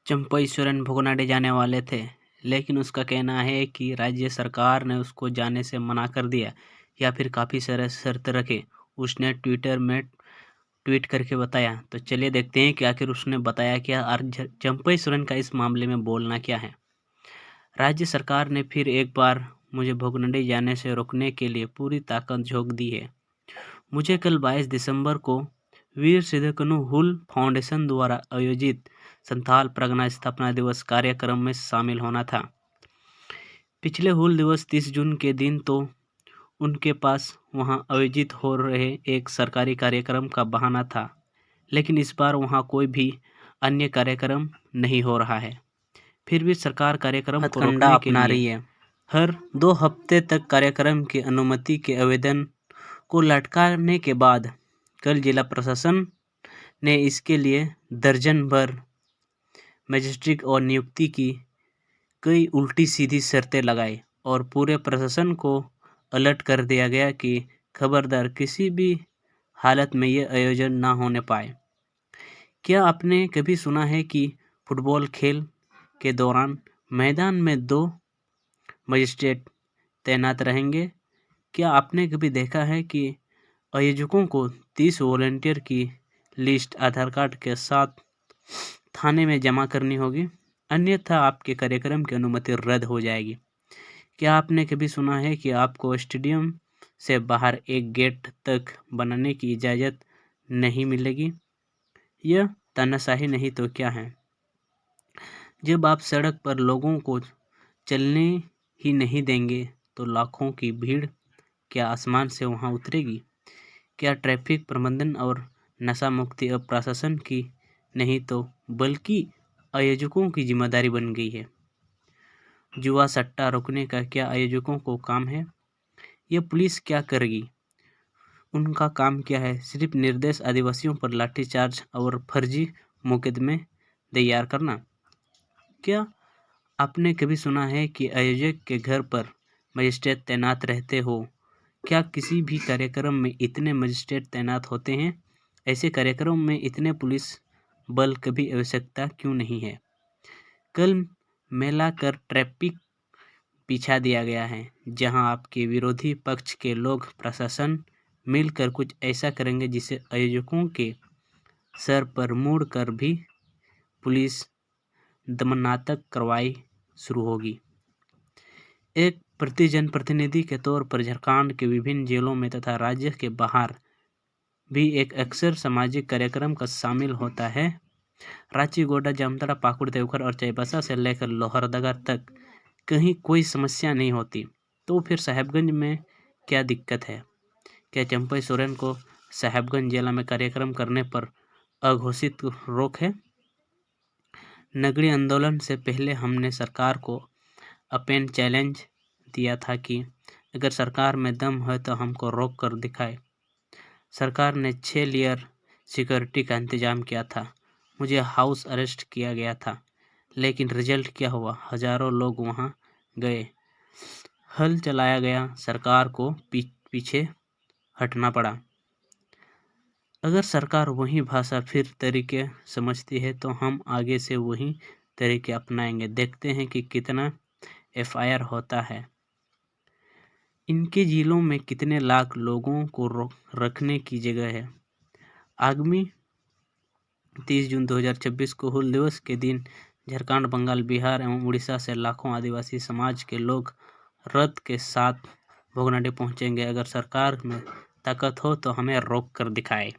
चंपई सोरेन भोगनाडे जाने वाले थे, लेकिन उसका कहना है कि राज्य सरकार ने उसको जाने से मना कर दिया या फिर काफ़ी सारे शर्त रखे। उसने ट्विटर में ट्वीट करके बताया। तो चलिए देखते हैं कि आखिर उसने बताया क्या और चंपई सोरेन का इस मामले में बोलना क्या है। राज्य सरकार ने फिर एक बार मुझे भोगनाडे जाने से रोकने के लिए पूरी ताकत झोंक दी है। मुझे कल 22 दिसंबर को वीर सिधु हुल फाउंडेशन द्वारा आयोजित संथाल परगना स्थापना दिवस कार्यक्रम में शामिल होना था। पिछले हुल दिवस 30 जून के दिन तो उनके पास वहां आयोजित हो रहे एक सरकारी कार्यक्रम का बहाना था, लेकिन इस बार वहां कोई भी अन्य कार्यक्रम नहीं हो रहा है। फिर भी सरकार कार्यक्रम को रोकने के लिए हर 2 हफ्ते तक कार्यक्रम की अनुमति के आवेदन को लटकाने के बाद कल जिला प्रशासन ने इसके लिए दर्जन भर मजिस्ट्रेट और नियुक्ति की कई उल्टी सीधी शर्तें लगाई और पूरे प्रशासन को अलर्ट कर दिया गया कि खबरदार किसी भी हालत में ये आयोजन ना होने पाए। क्या आपने कभी सुना है कि फुटबॉल खेल के दौरान मैदान में 2 मजिस्ट्रेट तैनात रहेंगे? क्या आपने कभी देखा है कि आयोजकों को 30 वॉलंटियर की लिस्ट आधार कार्ड के साथ थाने में जमा करनी होगी, अन्यथा आपके कार्यक्रम की अनुमति रद्द हो जाएगी? क्या आपने कभी सुना है कि आपको स्टेडियम से बाहर एक गेट तक बनाने की इजाज़त नहीं मिलेगी? यह तानाशाही नहीं तो क्या है? जब आप सड़क पर लोगों को चलने ही नहीं देंगे तो लाखों की भीड़ क्या आसमान से वहां उतरेगी? क्या ट्रैफिक प्रबंधन और नशा मुक्ति अब प्रशासन की नहीं तो बल्कि आयोजकों की जिम्मेदारी बन गई है? जुआ सट्टा रोकने का क्या आयोजकों को काम है? यह पुलिस क्या करेगी? उनका काम क्या है? सिर्फ निर्देश आदिवासियों पर लाठीचार्ज और फर्जी मुकदमे तैयार करना? क्या आपने कभी सुना है कि आयोजक के घर पर मजिस्ट्रेट तैनात रहते हो? क्या किसी भी कार्यक्रम में इतने मजिस्ट्रेट तैनात होते हैं? ऐसे कार्यक्रम में इतने पुलिस बल कभी आवश्यकता क्यों नहीं है? कल मेला कर ट्रैफिक बिछा दिया गया है, जहां आपके विरोधी पक्ष के लोग प्रशासन मिलकर कुछ ऐसा करेंगे जिसे आयोजकों के सर पर मुड़ कर भी पुलिस दमनात्मक कार्रवाई शुरू होगी। एक जनप्रतिनिधि के तौर पर झारखंड के विभिन्न जिलों में तथा राज्य के बाहर भी एक अक्सर सामाजिक कार्यक्रम का शामिल होता है। रांची, गोड्डा, जामताड़ा, पाकुड़, देवघर और चाईबासा से लेकर लोहरदगा तक कहीं कोई समस्या नहीं होती, तो फिर साहेबगंज में क्या दिक्कत है? क्या चंपई सोरेन को साहेबगंज जिला में कार्यक्रम करने पर अघोषित रोक है? नगरी आंदोलन से पहले हमने सरकार को ओपन चैलेंज दिया था कि अगर सरकार में दम है तो हमको रोक कर दिखाए। सरकार ने 6 लेयर सिक्योरिटी का इंतजाम किया था। मुझे हाउस अरेस्ट किया गया था, लेकिन रिजल्ट क्या हुआ? हजारों लोग वहां गए, हल चलाया गया, सरकार को पीछे हटना पड़ा। अगर सरकार वही भाषा फिर तरीके समझती है तो हम आगे से वही तरीके अपनाएंगे। देखते हैं कि कितना FIR होता है। इनके जिलों में कितने लाख लोगों को रखने की जगह है। आगामी 30 जून 2026 को हुल दिवस के दिन झारखंड, बंगाल, बिहार एवं उड़ीसा से लाखों आदिवासी समाज के लोग रथ के साथ भोगनाडे पहुंचेंगे। अगर सरकार में ताकत हो तो हमें रोक कर दिखाए।